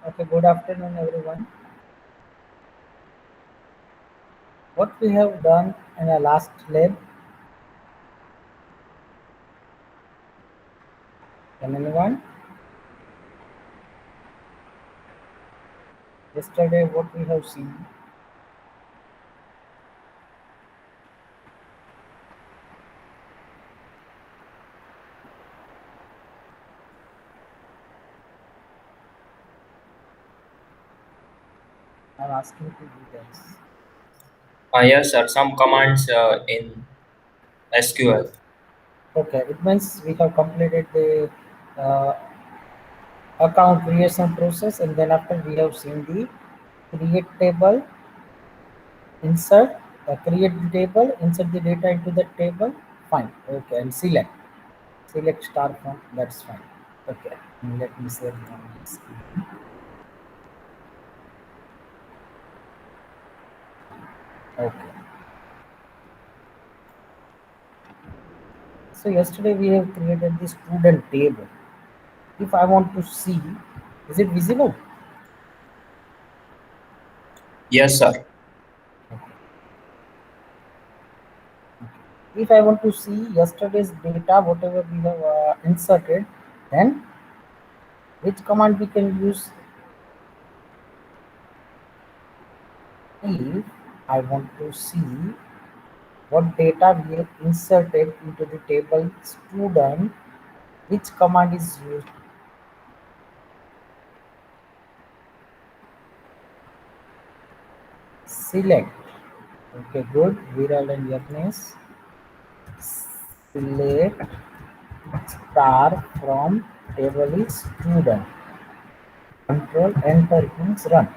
Okay, good afternoon, everyone. What we have done in our last lab, can anyone? Yesterday, what we have seen, I'm asking to you guys. Yes, sir. Some commands in SQL. Okay, it means we have completed the uh, account creation process, and then after we have seen the create table, insert, create the table, insert the data into the table. Fine. Okay, and select star from. That's fine. Okay, let me save my screen. Okay. So yesterday we have created the student table. If I want to see, is it visible? Yes, sir. If I want to see yesterday's data, whatever we have inserted, then which command we can use? If I want to see what data we have inserted into the table student, which command is used? Select. Okay, good. Viral and Yagnesh. Select star from table is student. Control enter means run.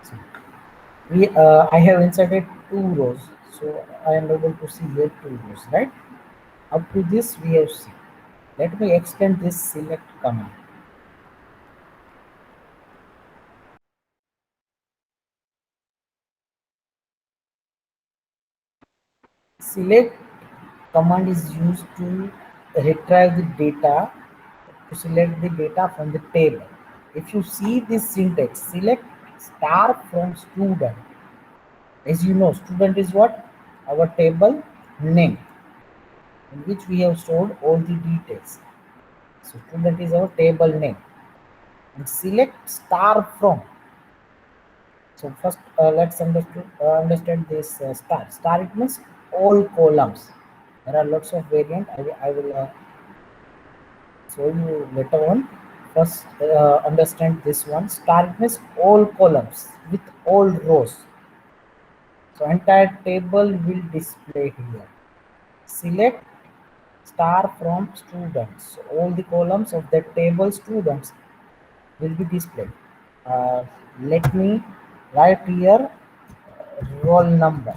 So I have inserted two rows, so I am able to see here two rows, right? Up to this we have seen. Let me extend this select command. Select command is used to retrieve the data, to select the data from the table. If you see this syntax, select star from student. As you know, student is what? Our table name, in which we have stored all the details. So student is our table name. And select star from. So first let's understand this star. Star it means all columns. There are lots of variant. I will show you later on. First understand this one. Star it means all columns with all rows. So entire table will display here. Select star from students. So all the columns of the table students will be displayed. Uh, Let me write here roll number.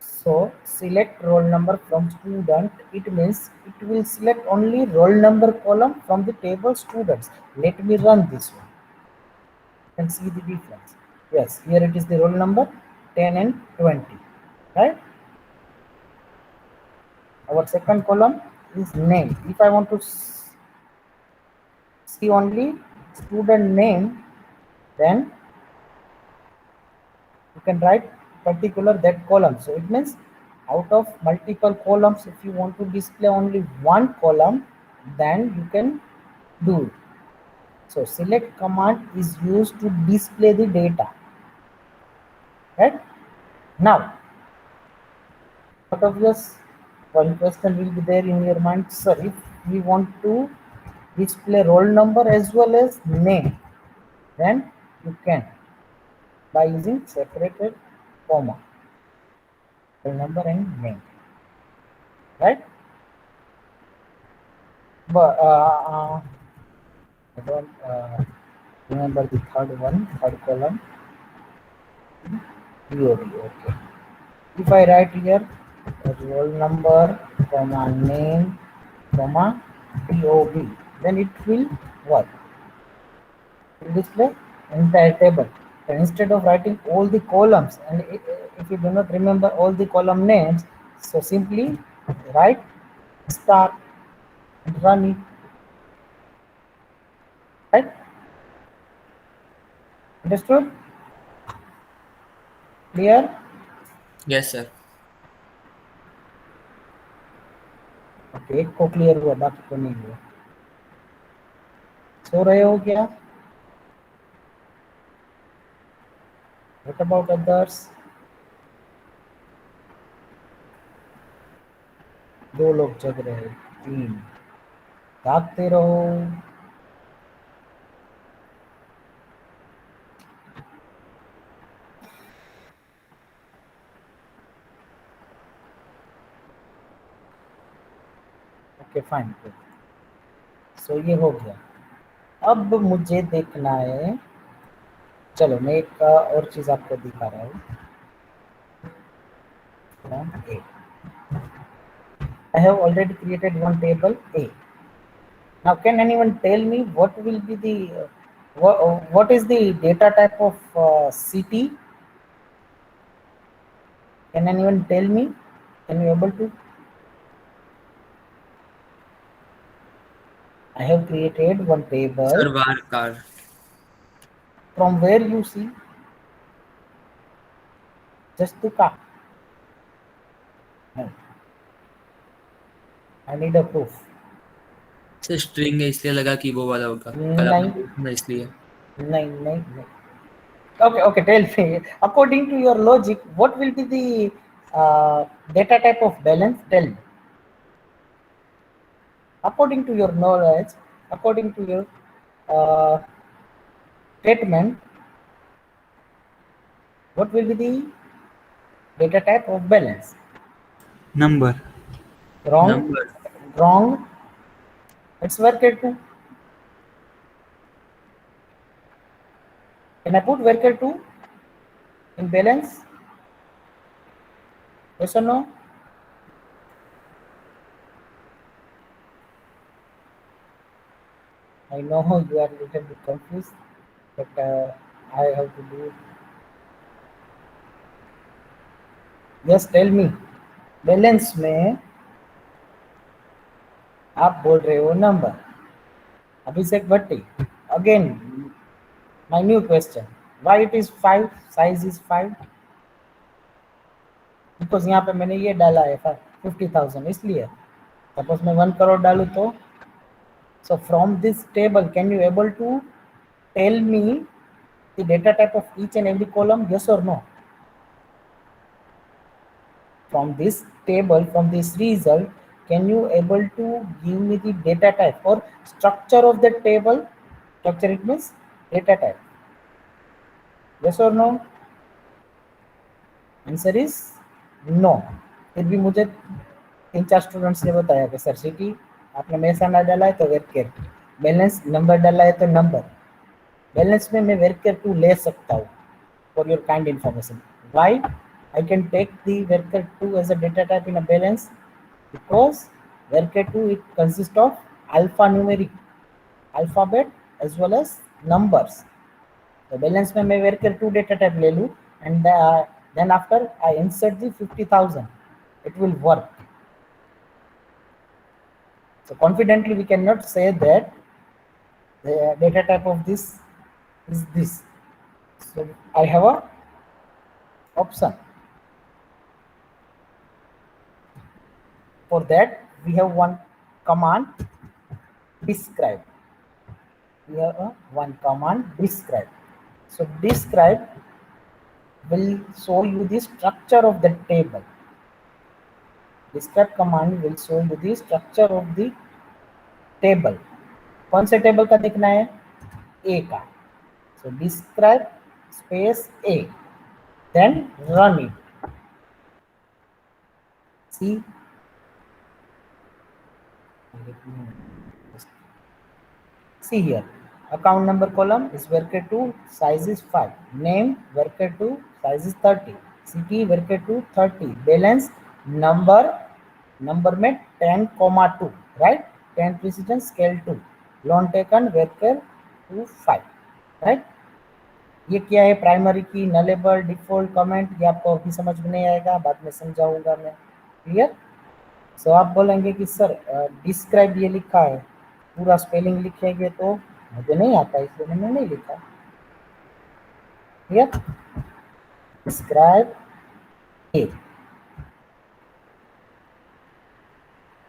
So select roll number from student. It means it will select only roll number column from the table students. Let me run this one and see the difference. Yes, here it is the roll number 10 and 20. Right? Our second column is name. If I want to see only student name, then you can write particular that column. So it means out of multiple columns, if you want to display only one column, then you can do it. So select command is used to display the data, right? Now what of this one question will be there in your mind, sir? If we want to display roll number as well as name, then you can by using separated comma, roll number and name, right? But I don't remember the third one, third column, POD. Okay. If I write here roll number, comma name, comma POB, then it will what? It will display entire table. So instead of writing all the columns, and if you do not remember all the column names, so simply write star and run it. right? Understood? Clear? Yes, sir. Okay, एक को clear हुआ, बाकी को नहीं हुआ। सो रहे हो क्या? What about others? दो लोग जग रहे हैं, तीन। भागते रहो। ओके फाइन, सो ये हो गया। अब मुझे देखना है, चलो मैं एक और चीज आपको दिखा रहा हूँ। A. I have already created one table A. Now, can anyone tell me what will be the what is the data type of CT? Can anyone tell me? Can you able to? I have created one table. Sir, Varkar. From where you see? Just to car. No. I need a proof. Sir string है इसलिए लगा कि वो वाला होगा, कल आपने नहीं पूछा ना इसलिए। नहीं नहीं नहीं. Okay, okay. Tell me. According to your logic, what will be the data type of balance? Tell me. According to your knowledge, according to your uh, statement, what will be the data type of balance? Number. Wrong, number. wrong. Let's work it two. Can I put worker 2 in balance? Yes or no? I know you are a little bit confused, but I have to do it. Yes, tell me. Balance में आप बोल रहे हो number. Abhishek Bhatti, again my new question, why it is 5, size is 5? Because यहाँ पे मैंने ये डाला है 50,000, इसलिए। सपोज मैं 1 करोड़ डालू तो, so from this table can you able to tell me the data type of each and every column, yes or no? From this table, from this result, can you able to give me the data type or structure of the table? Structure, it means data type, yes or no? Answer is no. फिर भी मुझे 3-4 students ने बताया कि sir city आपने मेहसाना डाला है तो वेरकेर, बैलेंस नंबर डाला है तो नंबर, बैलेंस में मैं वेरकेर 2 ले सकता हूँ। For your kind information, why I can take the Werker 2 as a data type in a balance? Because Werker 2 it consists of alphanumeric, alphabet as well as numbers. The balance में मैं Werker 2 data type ले लूँ and then after I insert the 50,000, it will work. So confidently we cannot say that the data type of this is this. So I have a option. For that we have one command, describe. We have one command, describe. So describe will show you the structure of the table. Describe command will show you the structure of the table. कौन से table का देखना है? A का. So describe space A, then run it. See, see here, account number column is worker 2, size is 5, name worker 2, size is 30, city worker 2 30, balance number, number में 10,2, right? 10 precedence scale 2, loan taken worker 2 5, right? ये क्या है? Primary की, nullable, default, comment, ये आपको अभी समझ में नहीं आएगा, बाद में समझाऊंगा मैं। क्लियर? सो आप बोलेंगे कि सर डिस्क्राइब ये लिखा है, पूरा स्पेलिंग लिखेंगे तो मुझे नहीं आता इसलिए मैंने नहीं लिखा। क्लियर? डिस्क्राइब ए,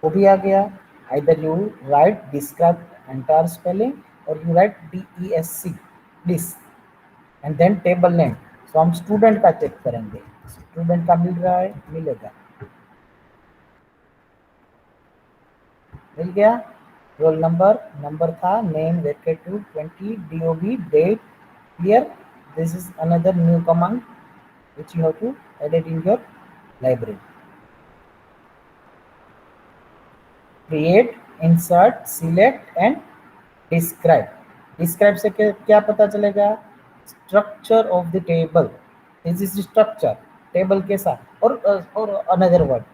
वो भी आ गया। Either you write describe entire spelling और you write DESC, desc, and then table name. So हम स्टूडेंट का चेक करेंगे, स्टूडेंट का मिल रहा है, मिलेगा, मिल गया। रोल नंबर, नंबर था, नेम वेकेट to 20, DOB date. Clear? This is another new command which you have to edit in your library. Create, insert, select and describe. Describe से क्या पता चलेगा? Structure of the table. This is the structure. Table के साथ और another word,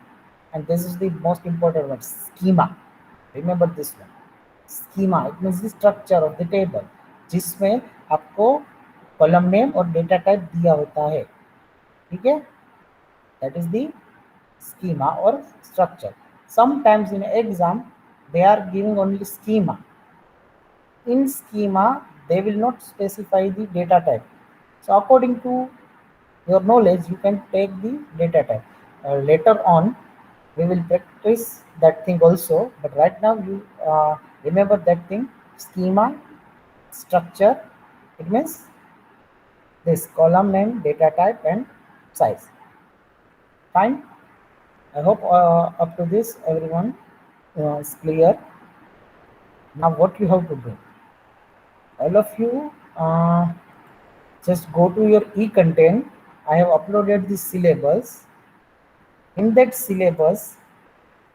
and this is the most important one, schema. Remember this one. Schema, it means the structure of the table, जिसमें आपको column name और data type दिया होता है। ठीक है? That is the schema or structure. Sometimes in exam they are giving only schema. In schema they will not specify the data type. So according to your knowledge you can take the data type. Later on we will practice that thing also, but right now you remember that thing. Schema, structure, it means this column name, data type and size. Fine. I hope up to this everyone is clear. Now what you have to do, all of you just go to your e-content. I have uploaded the syllabus. In that syllabus,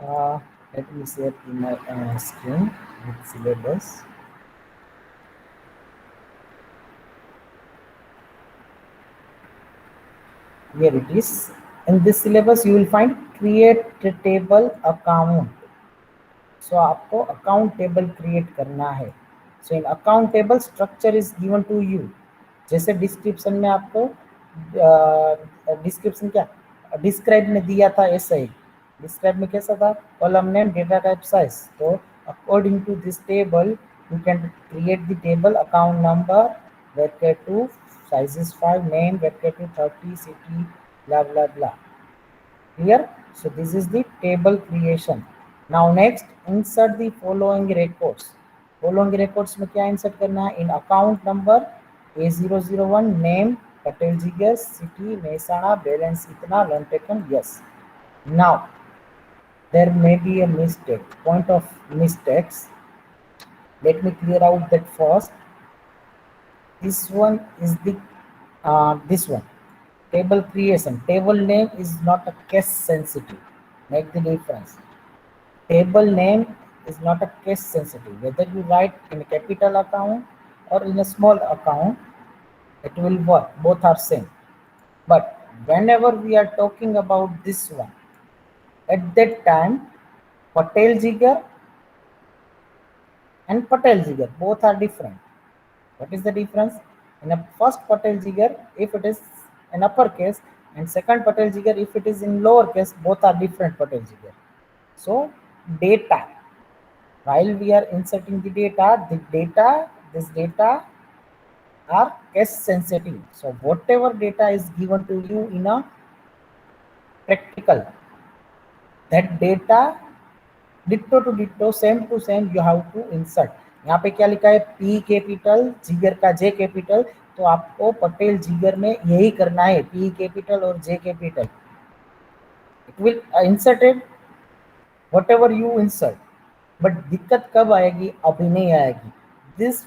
let me share in my screen with syllabus. Here it is. In this syllabus you will find create a table account. So आपको account table create करना है. So in account table structure is given to you. जैसे description में आपको description क्या describe में दिया था, ऐसा ही डिस्क्राइब में कैसा था, column name, data type, size. तो according to this table you can create the table account number, vector 2, size is 5, name vector to 30, city, blah blah blah. Clear? So this is the table creation. Now next insert the following records. Following records में क्या insert करना है? In account number A001, name Patel Jigar, city Mehsana, balance इतना, loan taken, yes. Now there may be a mistake. Point of mistakes. Let me clear out that first. This one is the this one, table creation. Table name is not a case sensitive. Make the difference. Table name is not a case sensitive. Whether you write in a capital account or in a small account, it will work. Both are same. But whenever we are talking about this one, at that time, Patel Jigar and Patel Jigar both are different. What is the difference? In a first Patel Jigar, if it is in uppercase, and second Patel Jigar, if it is in lowercase, both are different Patel Jigar. So data, while we are inserting the data, this data are case sensitive. So whatever data is given to you in a practical, that data ditto to ditto, same to same you have to insert. यहाँ पे क्या लिखा है? P capital, जिगर का J capital. तो आपको पटेल जिगर में यही करना है, पी कैपिटल और J capital. It will inserted what ever you insert. But दिक्कत कब आएगी? अभी नहीं आएगी. This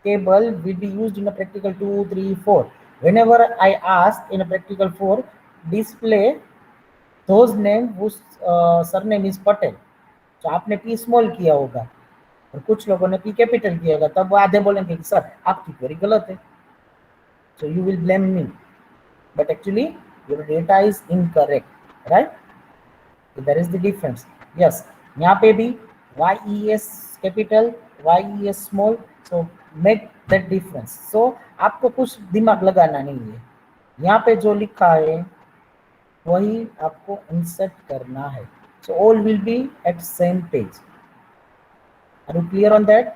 table will be used in a practical 2, 3, 4. Whenever I ask in a practical 4, display those name whose surname is Patel. तो आपने P small किया होगा और कुछ लोगों ने पी कैपिटल किया होगा, तब वो आधे बोलेंगे कि सर आपकी क्वेरी गलत है. So you will blame me, but actually your data is incorrect, right? There is the difference. Yes, यहाँ पे भी YES capital, YES small. So make that difference. So आपको कुछ दिमाग लगाना नहीं है, यहाँ पे जो लिखा है वही आपको इंसर्ट करना है. So all will be at same page. Are you clear on that?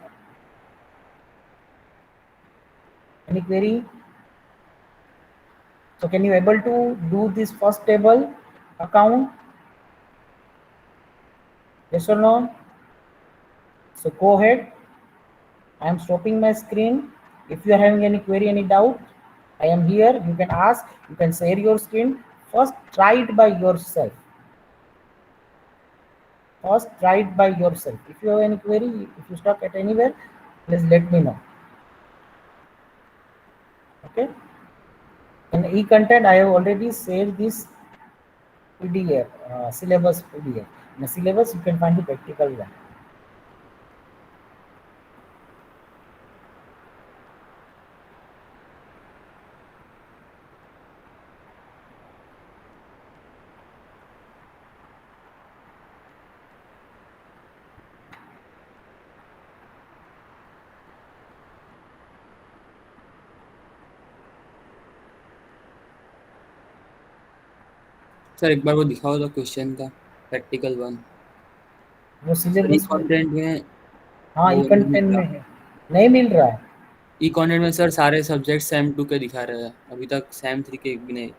Any query? So can you able to do this first table account? Yes or no? So go ahead. I am stopping my screen. If you are having any query, any doubt, I am here. You can ask, you can share your screen. First try it by yourself. First try it by yourself. If you have any query, if you stuck at anywhere, please let me know. Okay. In e-content, I have already shared this PDF, syllabus PDF. In the syllabus, you can find the practical one. Sir एक बार वो दिखाओ तो question का practical one. वो sir ई syllabus में, content में हाँ वो ई नहीं कंटेंट मिल में रहा। है, नहीं मिल रहा है। ई कंटेंट में सर सारे सब्जेक्ट सेम 2 के दिखा रहे हैं, अभी तक सेम 3 के एक भी नहीं।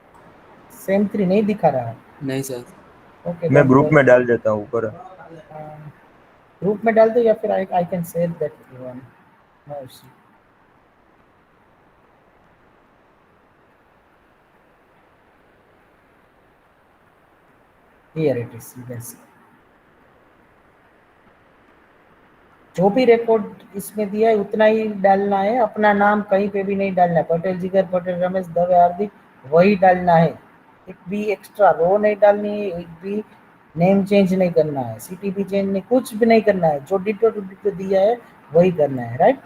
सेम 3 नहीं दिखा रहा है। नहीं सर। ओके, मैं ग्रुप में डाल देता हूँ ऊपर। ग्रुप में डाल दो या फिर I can share that one. No issue. Here it is, you can see. जो भी रिकॉर्ड इसमें दिया है उतना ही डालना है, अपना नाम कहीं पे भी नहीं डालना है। पटेल जिगर, पटेल रमेश, दवे हार्दिक, वही डालना है। एक भी एक्स्ट्रा रो नहीं डालनी है, एक भी नेम चेंज नहीं करना है, सीटीपी चेंज नहीं, कुछ भी नहीं करना है। जो डिटो टू डिटो दिया है वही करना है, right.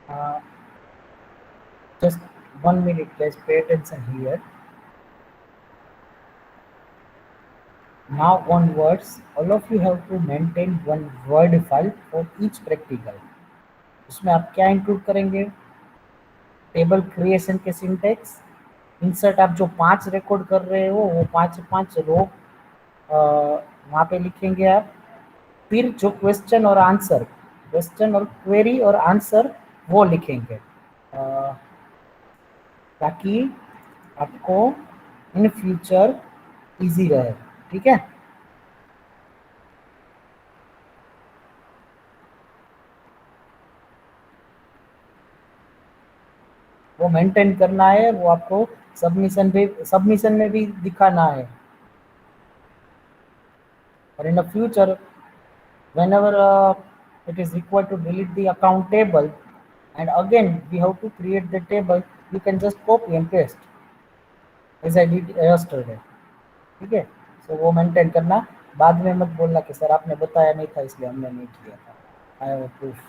Uh, just 1 minute, guys. Pay attention here. Now onwards, all of you have to maintain one word file for each practical. उसमें आप क्या इंक्लूड करेंगे? टेबल क्रिएशन के सिंटेक्स, इंसर्ट। आप जो 5 रिकॉर्ड कर रहे हो वो 5 रो वहाँ पे लिखेंगे आप। फिर जो क्वेश्चन और आंसर, क्वेश्चन और क्वेरी और आंसर वो लिखेंगे, ताकि आपको इन फ्यूचर इजी रहे। ठीक है। आपको मेंटेन करना है, वो आपको सबमिशन में भी दिखाना है। और in the future whenever it is required to delete the account table and again we have to create the table, you can just copy and paste as I did yesterday। ठीक है, सो वो maintain करना, बाद में मत बोलना कि sir आपने बताया नहीं था इसलिए हमने नहीं किया था। I have proof.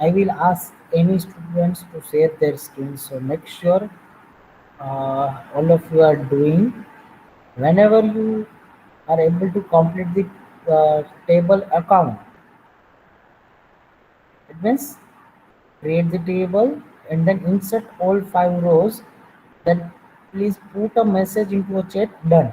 I will ask any students to share their screen, so make sure all of you are doing. Whenever you are able to complete the table account, it means create the table and then insert all 5 rows, then please put a message into a chat, done।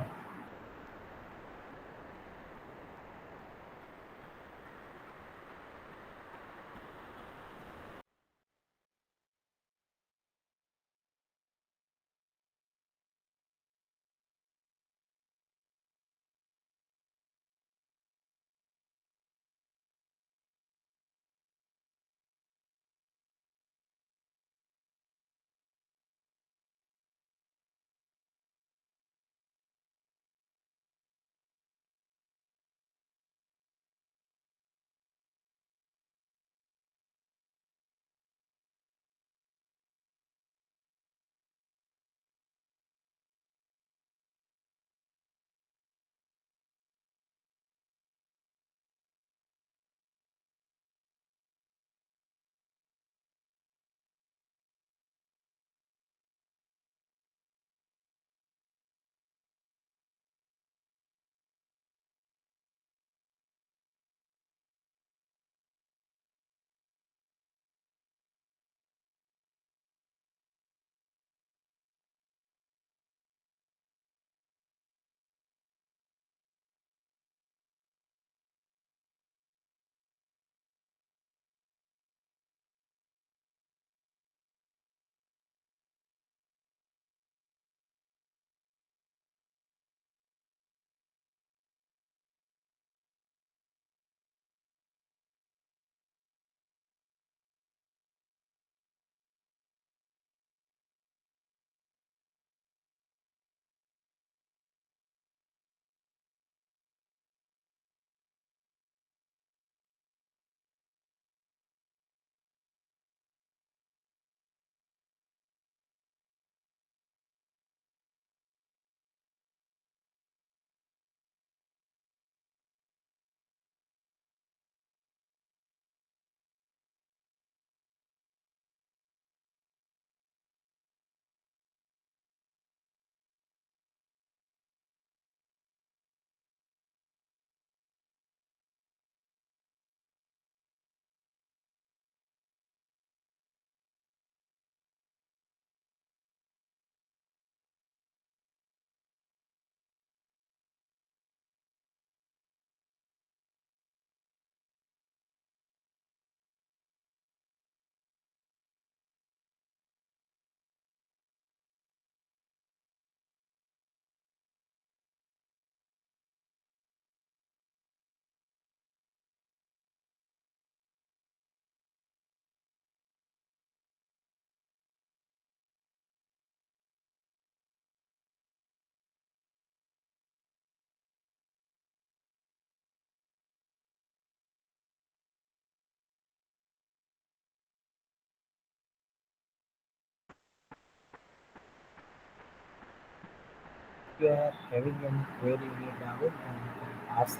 you are having any query, any doubt, and you can ask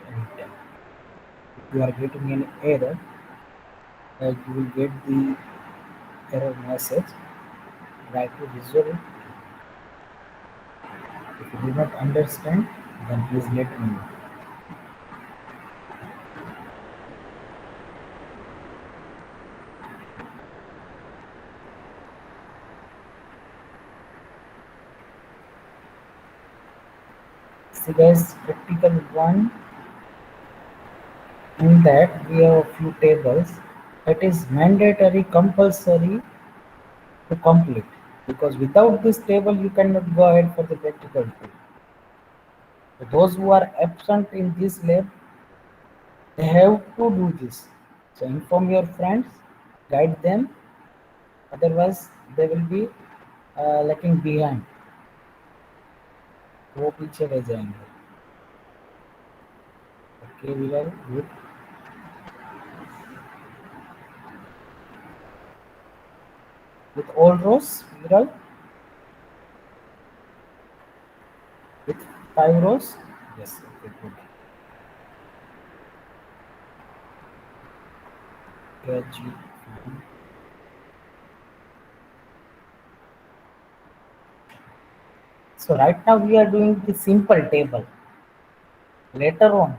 anytime. If you are getting any error, you will get the error message. Try to resolve it. If you do not understand, then please let me know. See guys, practical one, in that we have a few tables that is mandatory, compulsory to complete, because without this table you cannot go ahead for the practical two. So those who are absent in this lab, they have to do this. So inform your friends, guide them, otherwise they will be lacking behind. वो पीछे रह जाएंगे. Okay, Viral, good. With all rows, Viral, with 5 rows. Yes, okay, good. Catch it. So right now we are doing the simple table. Later on,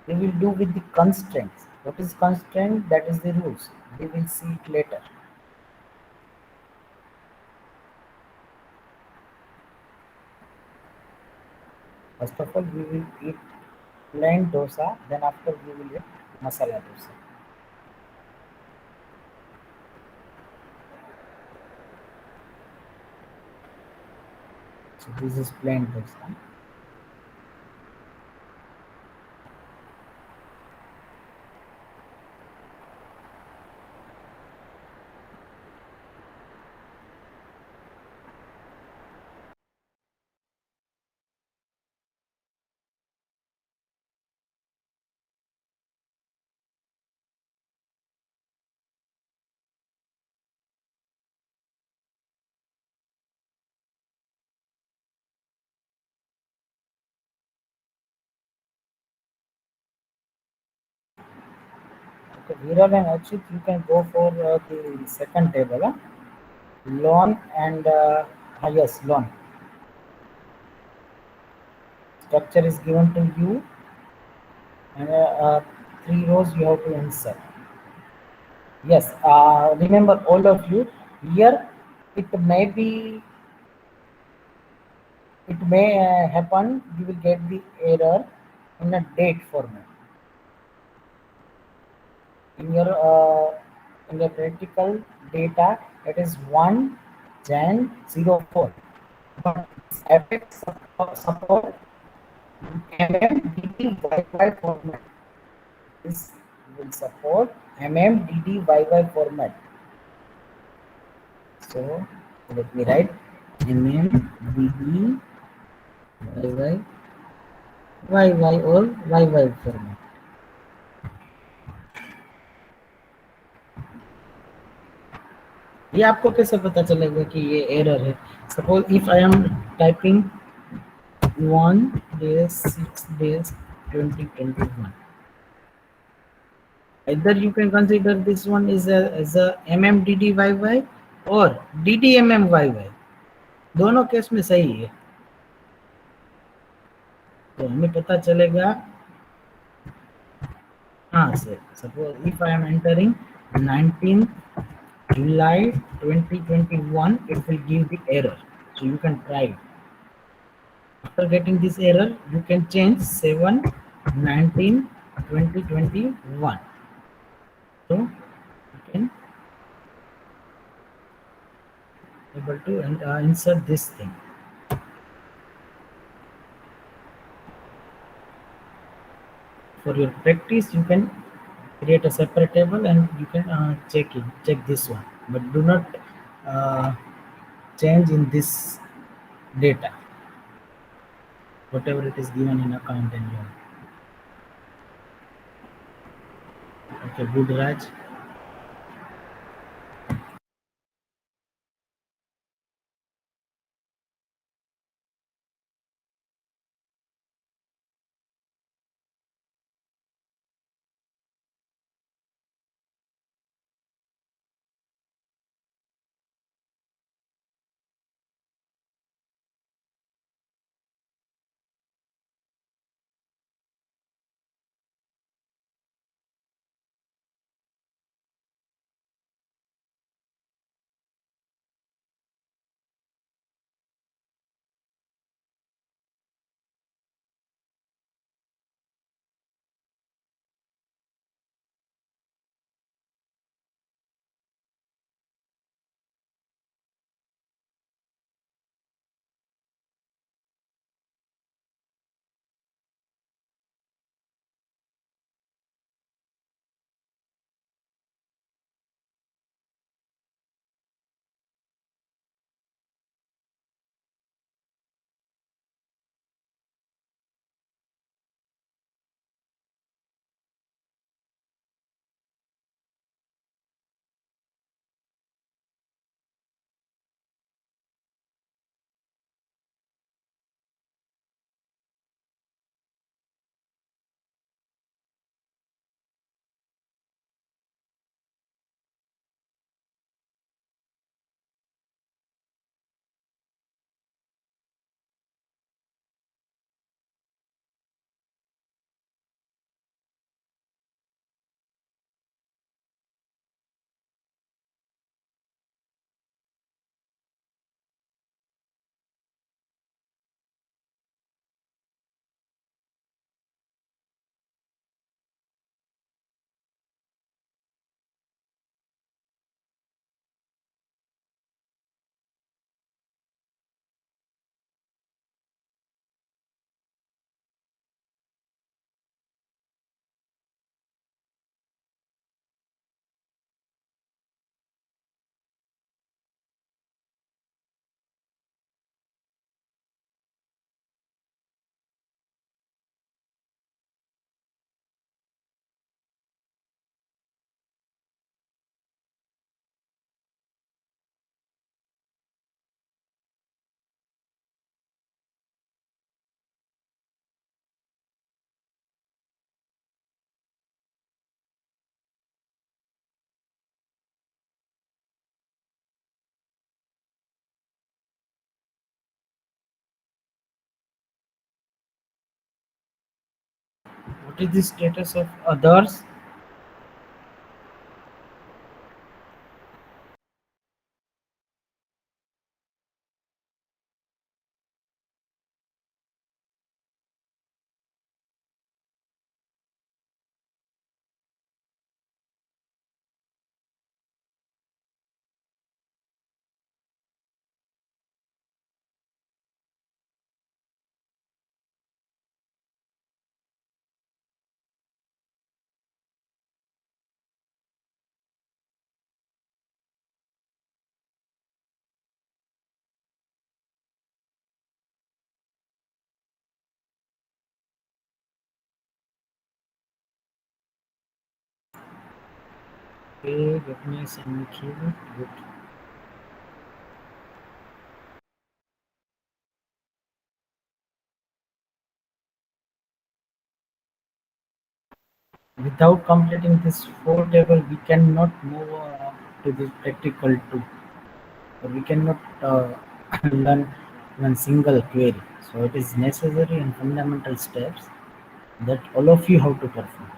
we will do with the constraints. What is constraint? That is the rules. We will see it later. First of all, we will eat plain dosa. Then after we will eat masala dosa. So this is plain dosa. Okay, Viral and Achit, you can go for the second table. Huh? Loan and yes, loan. Structure is given to you, and 3 rows you have to insert. Yes, remember all of you here. It may happen. You will get the error in a date format in your practical data. It is 1 Jan 04, but this affects support MMDDYY format. This will support MMDDYY format. So let me write MMDDYY or YY format. ये आपको कैसे पता चलेगा कि ये error है? Suppose if I am typing 1 days 6 days 2021, either you can consider this one is as a MMDDYY or DDMMYY. दोनों case में सही है. तो हमें पता चलेगा. हाँ sir, suppose if I am entering 19 July 2021, it will give the error. So you can try it. After getting this error, you can change 7/19/2021. So you can able to insert this thing. For your practice, you can create a separate table and you can check this one, but do not change in this data, whatever it is given in account and loan. Okay, good, Raj. What is the status of others? Okay, goodness and cute. Good. Without completing this four table, we cannot move to the practical two. So we cannot learn one single query. So it is necessary and fundamental steps that all of you have to perform.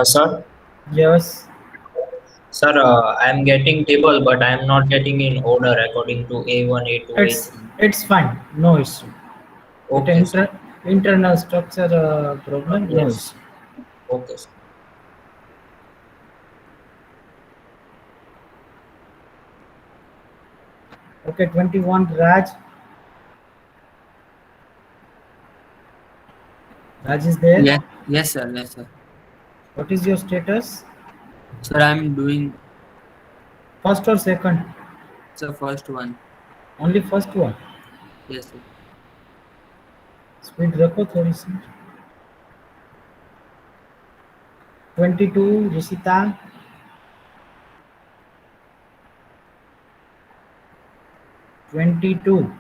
Sir, Yes, sir, I am getting table, but I am not getting in order according to A1, A2, it's A3. it's fine. No issue. It Okay, sir. internal structure problem. No Yes. issue. Okay, sir. Okay, 21. Raj. Raj is there. Yeah. Yes, sir. Yes, sir. What is your status? Sir, I'm doing First or second? the first one. Only first one. Yes, sir. Speed रखो थोड़ी सी. 22. Rishita. 22.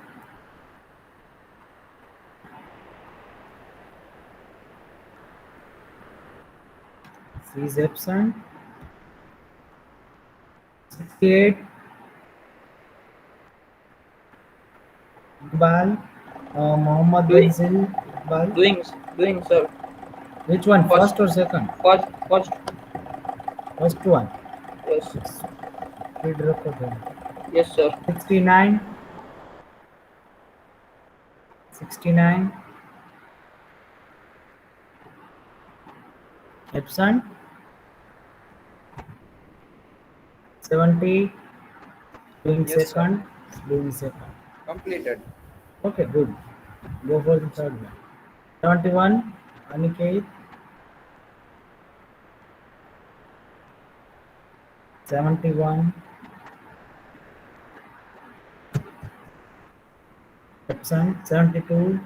She is absent. 68. Iqbal. Mohammed Doing, Manzil. Iqbal. doing, sir. Which one? First, First or second? first. First one. Yes, Speed रखो थोड़ी. yes, sir. 69. 69. Absent. 70. Doing Yes, sir. second. Doing second. Completed. Okay, good. Go for the third one. 71. Aniket. 71. Absent. 72.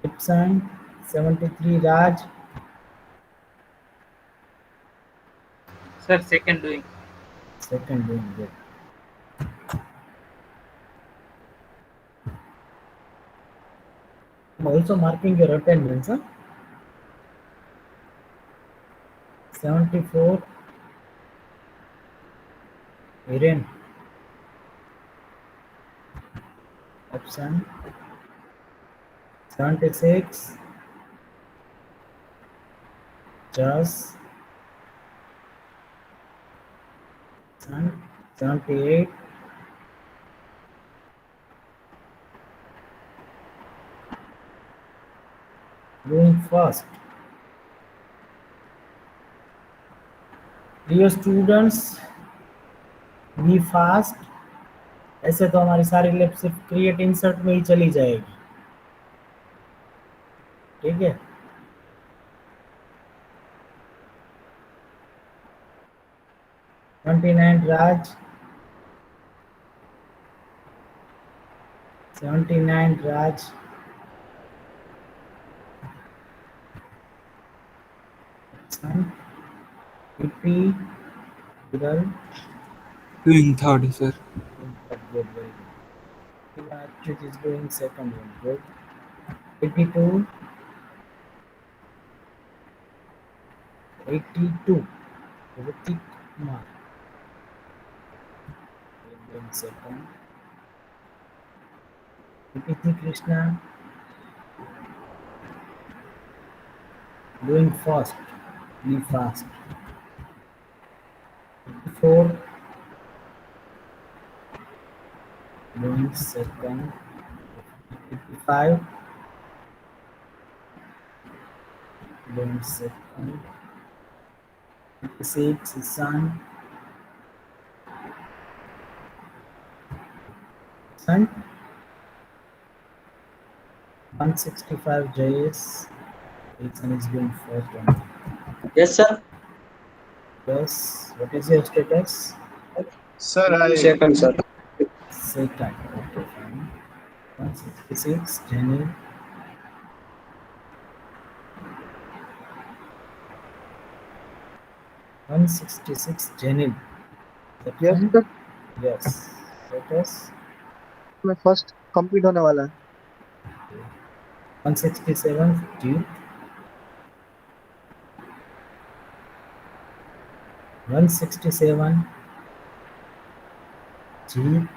Absent. 73. Raj. Sir, second doing. Second doing good. I'm also marking your attendance. Huh? 74. Hiren. Absent. 76. Jas. Absent. 78. Doing fast. Dear students, be fast. ऐसे तो हमारी सारी lab सिर्फ create insert में ही चली जाएगी. ठीक है. 29. Raj. 79. Raj. Absent. 80. Viral. Doing third, sir. Good, good, very good. Achyut is doing second one. Good. 82. 82. Ritik Kumar. Doing second. 83. Krishna. Doing fast. Be fast. 84. Doing second. 55. Doing second. 56. Isan. Son. 165. Jayesh. Isan is doing first one. Yes, sir. Yes. What is your status? Sir, I Second, sir. Second. Okay, fine. 166. Jenny. 166. Jenny. yes sir, Yes. Status. मैं first complete होने वाला है. 167. G. 167. G.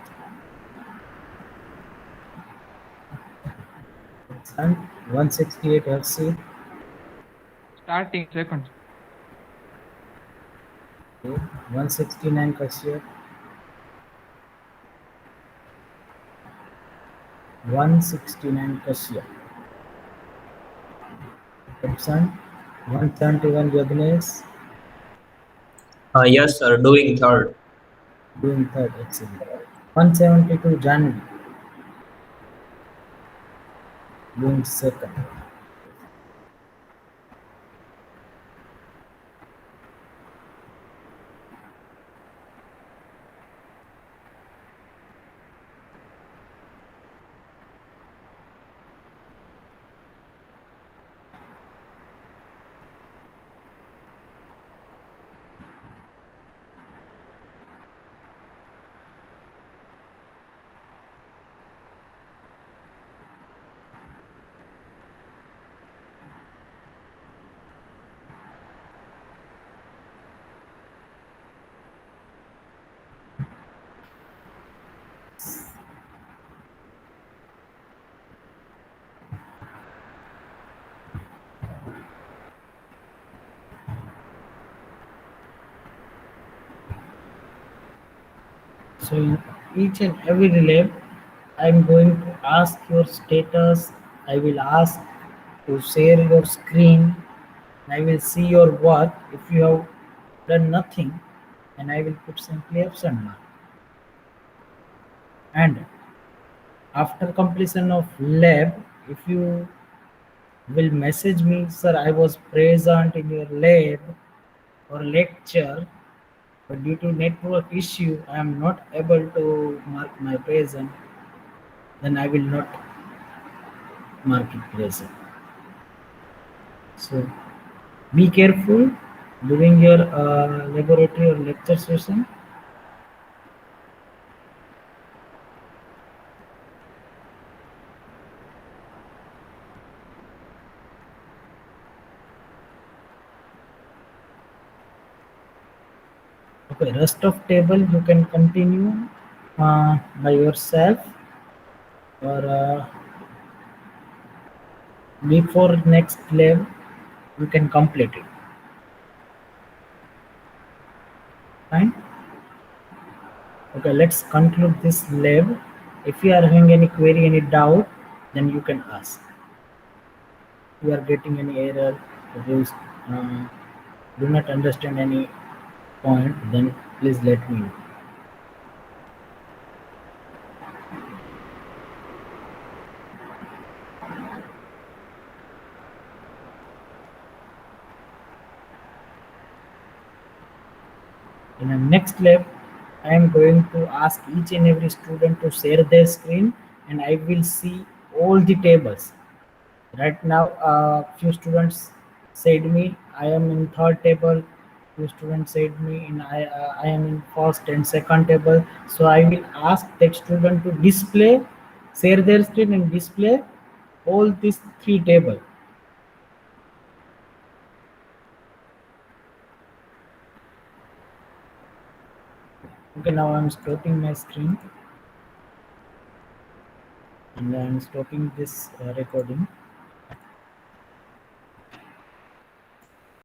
Son. 168 FC. Starting second. Okay. 169 Kashyap. 169 Kashyap. Absent. 171 Yagnesh. Yes, sir. Doing third. Doing third. Excellent. 172 Janvi. Doing second. So in each and every lab, I'm going to ask your status. I will ask to share your screen. I will see your work. If you have done nothing, and I will put simply absent mark. And after completion of lab, if you will message me, sir, I was present in your lab or lecture, but due to network issue, I am not able to mark my present, then I will not mark it present. So be careful during your laboratory or lecture session. Okay, rest of table you can continue by yourself, or before next lab you can complete it. Fine. Okay, let's conclude this lab. If you are having any query, any doubt, then you can ask. If you are getting any error, if you do not understand any point, then please let me know. In the next lab, I am going to ask each and every student to share their screen, and I will see all the tables. Right now, few students said me I am in third table. Few students said me I am in first and second table. So I will ask that student to display, share their screen and display all these three tables. Okay, now I'm stopping my screen and I'm stopping this recording.